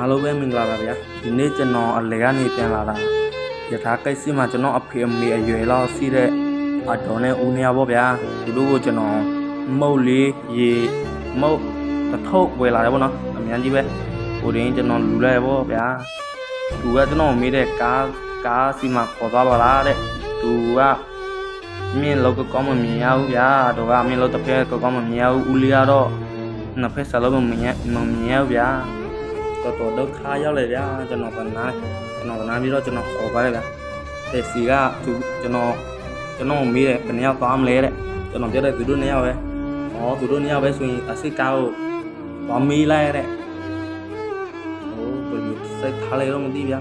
အားလုံးပဲမင်္ဂလာပါဗျာဒီနေ့ကျွန်တော်အလဲကနေပြန်လာတာယထာကိစ္စမှာကျွန်တော်အဖေအမေအရွယ်လောက်ရှိတဲ့အတော်နဲ့ဦးနေရပေါ့ဗျာဒီလိုကိုကျွန်တော်မုတ်လေးရေမုတ်တစ်ထုပ်ဝယ်လာတယ်ပေါ့နော်အများကြီးပဲဟိုတင်းကျွန်တော်လူလိုက်ပေါ့ဗျာသူကကျွန်တော်မေးတဲ့ကားစီမှာခေါ်သွားပါလားတဲ့သူကမင်းလောကကောင်းမမြင်ရဘူးဗျာတော့ကမင်းလောတစ်ဖက်ကောင်းမမြင်ရဘူးဦးလေးကတော့နှစ်ဖက်စလုံးမမြင်ရဘူးဗျာတော်ဒုက္ခရောက်လေဗျာကျွန်တော်ကနားပြီးတော့ကျွန်တော်ခေါ်ပါတယ်ဗျာတဲ့စီကသူကျွန်တော်မေးတယ်ဘယ်နှစ်ယောက်သွားမလဲတဲ့ကျွန်တော်ပြောတယ်သူတို့နှစ်ယောက်ပဲသူတို့နှစ်ယောက်ပဲဆိုရင်အစစ်ကားကိုသွားမေးလိုက်တဲ့ဘယ်လိုစိတ်ထားလဲတော့မသိဗျာ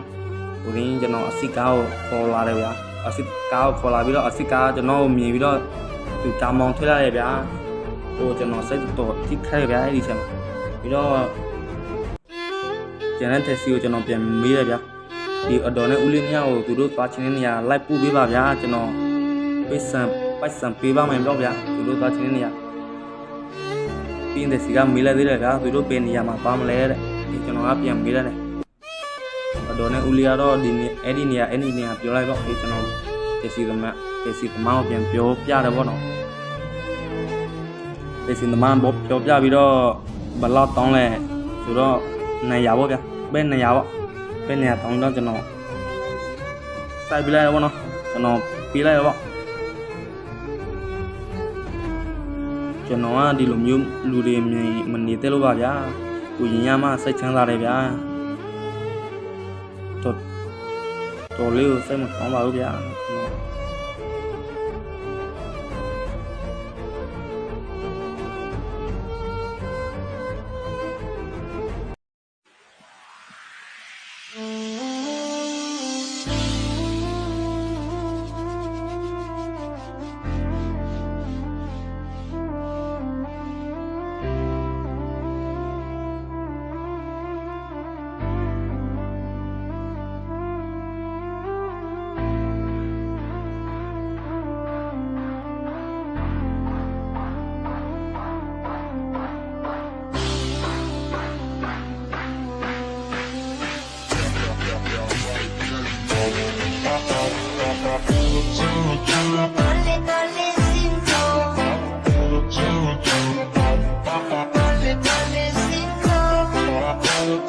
ဟိုရင်းကျွန်တော်အစစ်ကားကိုခေါ်လာတယ်ဗျာအစစ်ကားကိုခေါ်လာပြီးတော့အစစ်ကားကျွန်တော်မြင်ပြီးတော့သူကားမောင်းထွက်လာတယ်ဗျာဟိုကျွန်တော်စိတ်တော်ထိခိုက်ဗျာအဲ့ဒီချက်မှာပြီးတော့ကျန်တဲ့တက်စီကိုကျွန်တော်ပြန်မေးရဗျာဒီအတော်နဲ့ဦးလေးမြောက်ကိုသူတို့သွားချင်းတဲ့နေရာလိုက်ပို့ပေးပါဗျာကျွန်တော်ပိုက်ဆံပေးပါမယ်တော့ဗျာသူတို့သွားချင်းတဲ့နေရာပြီးရင်တက်စီကမေးလိုက်သေးတယ်ဗျာသူတို့ဘယ်နေရာမှာပါမလဲတဲ့ဒီကျွန်တော်ကပြန်မေးလိုက်တယ်အတော်နဲ့ဦးလေးကတော့ဒီအဲ့ဒီနေရာပြောလိုက်ပေါ့ဒီကျွန်တော်တက်စီသမားကိုပြန်ပြောပြတယ်ပေါ့နော်တက်စီသမားဘောပြောပြပြီးတော့ဘယ်လောက်တောင်းလဲဆိုတော့နေရာပေါ့ဗျာဘယ်နေရာပေါ့ဘယ်နေရာတောင်းတော့ကျွန်တော်စိုက်ပြလိုက်ရပေါ့နော်ကျွန်တော်ပြေးလိုက်ရပေါ့ကျွန်တော်ကဒီလိုမျိုးလူတွေမနေတဲ့လို့ပါဗျာကိုရင်ရမှစိတ်ချမ်းသာတယ်ဗျာတော်လေးကိုစိတ်မကောင်းပါဘူးဗျာ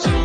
Cinco